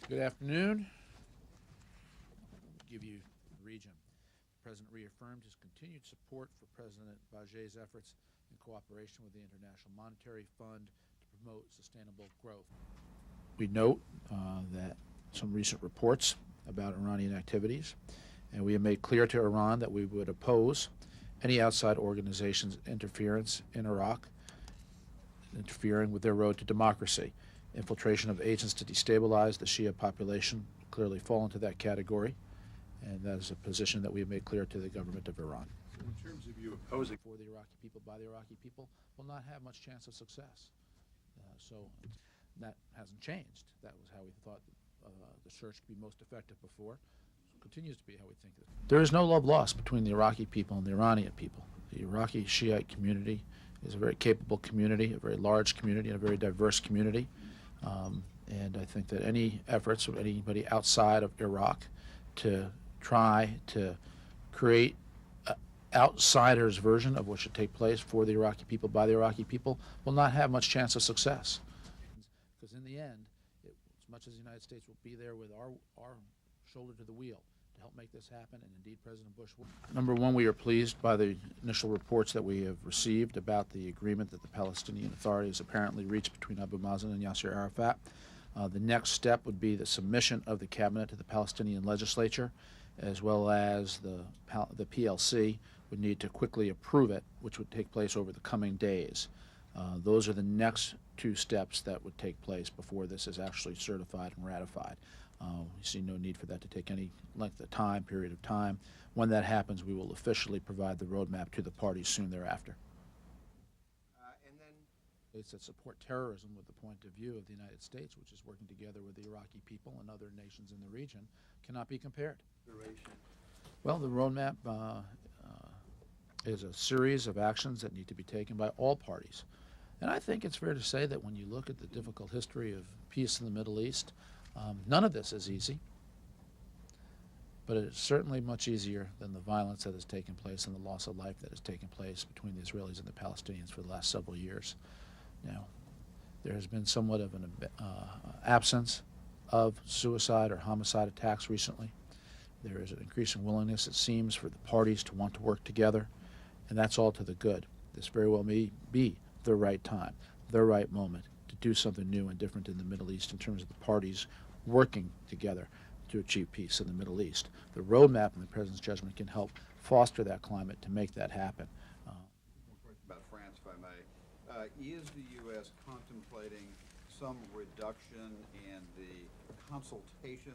Good afternoon. I'll give you the region. The President reaffirmed his continued support for President Bajé's efforts in cooperation with the International Monetary Fund to promote sustainable growth. We note that some recent reports about Iranian activities, and we have made clear to Iran that we would oppose any outside organization's interference in Iraq, interfering with their road to democracy. Infiltration of agents to destabilize the Shia population clearly fall into that category, and that is a position that we have made clear to the government of Iran. So in terms of you opposing For the Iraqi people, by the Iraqi people, will not have much chance of success. So that hasn't changed. That was how we thought the search could be most effective before. It continues to be how we think. There is no love lost between the Iraqi people and the Iranian people. The Iraqi Shiite community is a very capable community, a very large community, and a very diverse community. And I think that any efforts of anybody outside of Iraq to try to create an outsider's version of what should take place for the Iraqi people by the Iraqi people will not have much chance of success. Because in the end, as much as the United States will be there with our shoulder to the wheel to help make this happen, and indeed President Bush will. Number one, we are pleased by the initial reports that we have received about the agreement that the Palestinian authorities apparently reached between Abu Mazen and Yasser Arafat. The next step would be the submission of the cabinet to the Palestinian legislature, as well as the PLC would need to quickly approve it, which would take place over the coming days. Those are the next two steps that would take place before this is actually certified and ratified. We see no need for that to take any length of time, period of time. When that happens, we will officially provide the roadmap to the parties soon thereafter. And then states that support terrorism with the point of view of the United States, which is working together with the Iraqi people and other nations in the region, cannot be compared. Well, the roadmap is a series of actions that need to be taken by all parties. And I think it's fair to say that when you look at the difficult history of peace in the Middle East, none of this is easy, but it's certainly much easier than the violence that has taken place and the loss of life that has taken place between the Israelis and the Palestinians for the last several years. Now, there has been somewhat of an absence of suicide or homicide attacks recently. There is an increasing willingness, it seems, for the parties to want to work together, and that's all to the good. This very well may be the right time, the right moment to do something new and different in the Middle East in terms of the parties working together to achieve peace in the Middle East. The roadmap in the President's judgment can help foster that climate to make that happen. About France, if I may. Is the U.S. contemplating some reduction in the consultation?